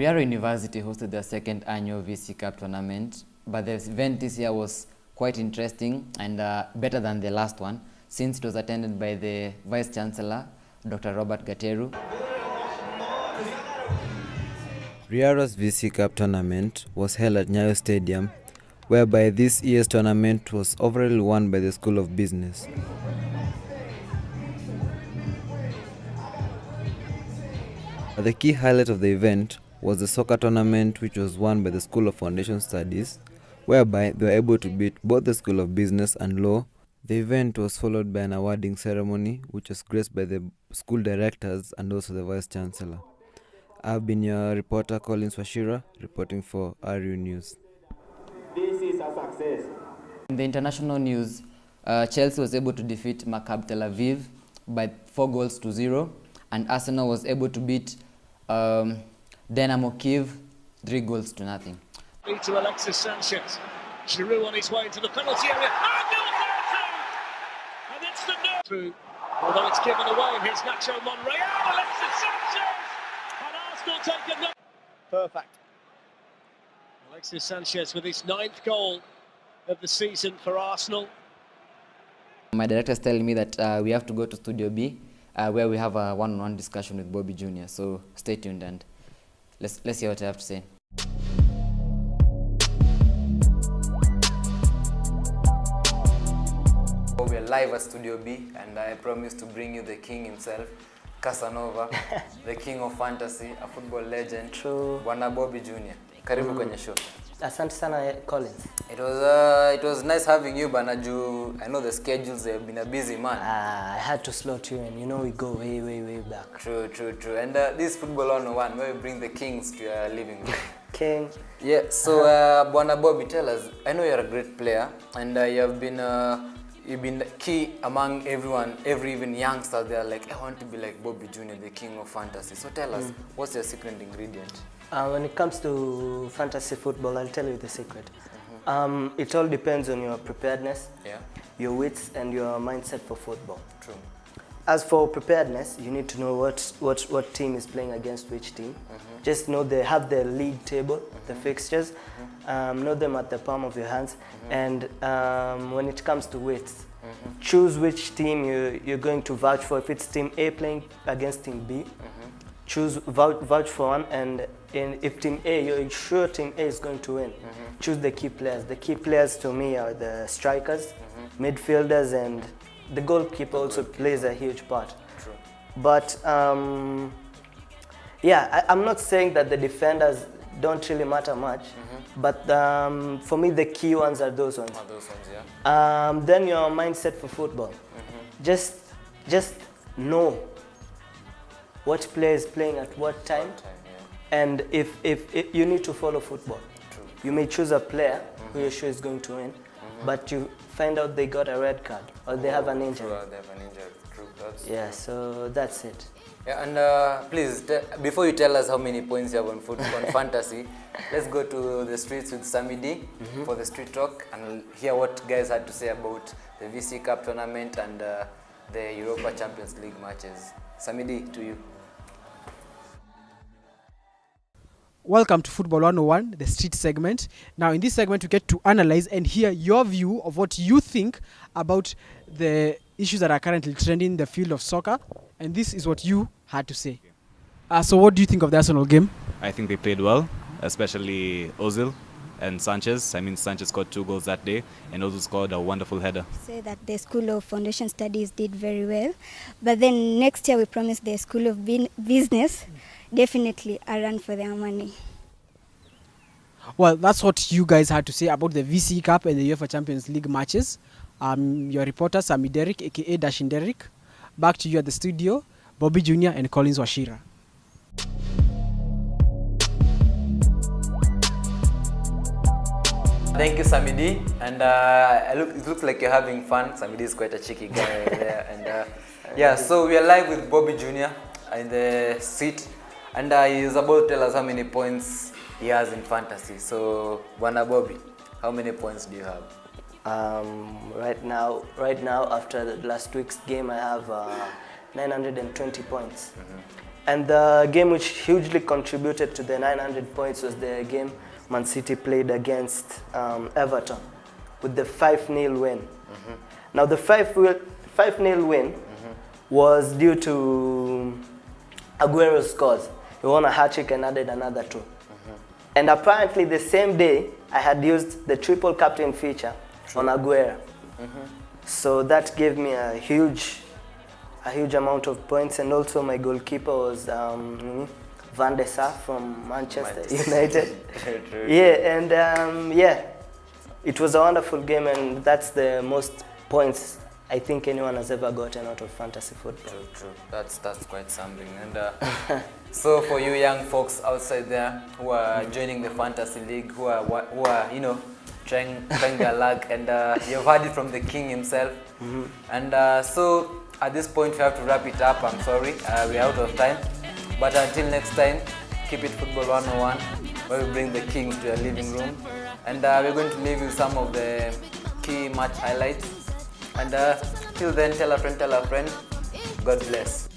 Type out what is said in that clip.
Riara University hosted their second annual VC Cup tournament, but the event this year was quite interesting and better than the last one, since it was attended by the Vice Chancellor, Dr. Robert Gateru. Riara's VC Cup tournament was held at Nyayo Stadium, whereby this year's tournament was overall won by the School of Business. The key highlight of the event was the soccer tournament, which was won by the School of Foundation Studies, whereby they were able to beat both the School of Business and Law. The event was followed by an awarding ceremony, which was graced by the school directors and also the Vice Chancellor. I've been your reporter, Collins Wachira, reporting for RU News. This is a success. In the international news, Chelsea was able to defeat Maccabi Tel Aviv by 4-0, and Arsenal was able to beat Dynamo Kiev 3-0. To Alexis Sanchez. Giroud on his way into the penalty area. And it's the no through. Although it's given away, here's Nacho Monreal, Alexis Sanchez, and Arsenal take another. Perfect. Alexis Sanchez with his 9th goal of the season for Arsenal. My director is telling me that we have to go to Studio B, where we have a one-on-one discussion with Bobby Jr. So stay tuned and let's hear what I have to say. We're live at Studio B, and I promise to bring you the king himself, Casanova, the king of fantasy, a football legend. True. Bwana Bobby Jr. Karibu kwenye show. Asante sana Collins. It was nice having you, Banaju. I know the schedules have been a busy man. I had to slot you in. You know we go way back. True. And this Football 101, where we bring the kings to your living room. King. Yeah, so Bwana Bobby, tell us, I know you're a great player, and you've been key among every even youngster there, like, I want to be like Bobby Jr., the king of fantasy. So tell us, what's your secret ingredient? When it comes to fantasy football, I'll tell you the secret. It all depends on your preparedness, your wits, and your mindset for football. True. As for preparedness, you need to know what team is playing against which team. Just know they have the league table, the fixtures, know them at the palm of your hands. And when it comes to wits, choose which team you're going to vouch for. If it's team A playing against team B, vouch for one, and if team A, you're sure team A is going to win, choose the key players. The key players to me are the strikers, midfielders, and the goalkeeper also plays a huge part. True. But I'm not saying that the defenders don't really matter much, but for me the key ones are those ones. Those ones, yeah. Then your mindset for football. Just know what player is playing at what time, and if you need to follow football. True. You may choose a player who you're sure is going to win, but you find out they got a red card or they have an injury. True, they have an injury. True. So that's it. Yeah, and please, before you tell us how many points you have on fantasy, let's go to the streets with Sammy D for the street talk and hear what guys had to say about the VC Cup tournament and the Europa Champions League matches. Sammy D, to you. Welcome to Football 101, the street segment. Now in this segment we get to analyze and hear your view of what you think about the issues that are currently trending in the field of soccer, and this is what you had to say. So what do you think of the Arsenal game? I think they played well, especially Ozil and Sanchez. I mean, Sanchez scored 2 goals that day, and Ozil scored a wonderful header. Say that the School of Foundation Studies did very well, but then next year we promised the School of Business definitely a run for their money. Well, that's what you guys had to say about the VC Cup and the UEFA Champions League matches. Your reporter, Sammy Derrick, aka Dashin Derrick. Back to you at the studio, Bobby Jr. and Collins Wachira. Thank you, Sammy D. And it looks like you're having fun. Sammy D is quite a cheeky guy there. And so we are live with Bobby Jr. in the seat, and he's about to tell us how many points he has in fantasy. So, Bwana Bobby, how many points do you have? Right now, after the last week's game, I have 920 points. And the game which hugely contributed to the 900 points was the game Man City played against Everton with the 5-0 win. Now the 5-0 win was due to Aguero's scores. He won a hat-trick and added another 2. And apparently the same day, I had used the triple captain feature on Aguero. So that gave me a huge amount of points, and also my goalkeeper was Van der Sar from Manchester United. Yeah, and it was a wonderful game, and that's the most points I think anyone has ever gotten out of fantasy football. True. That's quite something. And so for you young folks outside there who are joining the fantasy league, who are trying their luck, and you've heard it from the king himself. And so at this point we have to wrap it up. I'm sorry, we're out of time. But until next time, keep it Football 101, where we bring the kings to your living room. And we're going to leave you some of the key match highlights. And till then, tell a friend. God bless.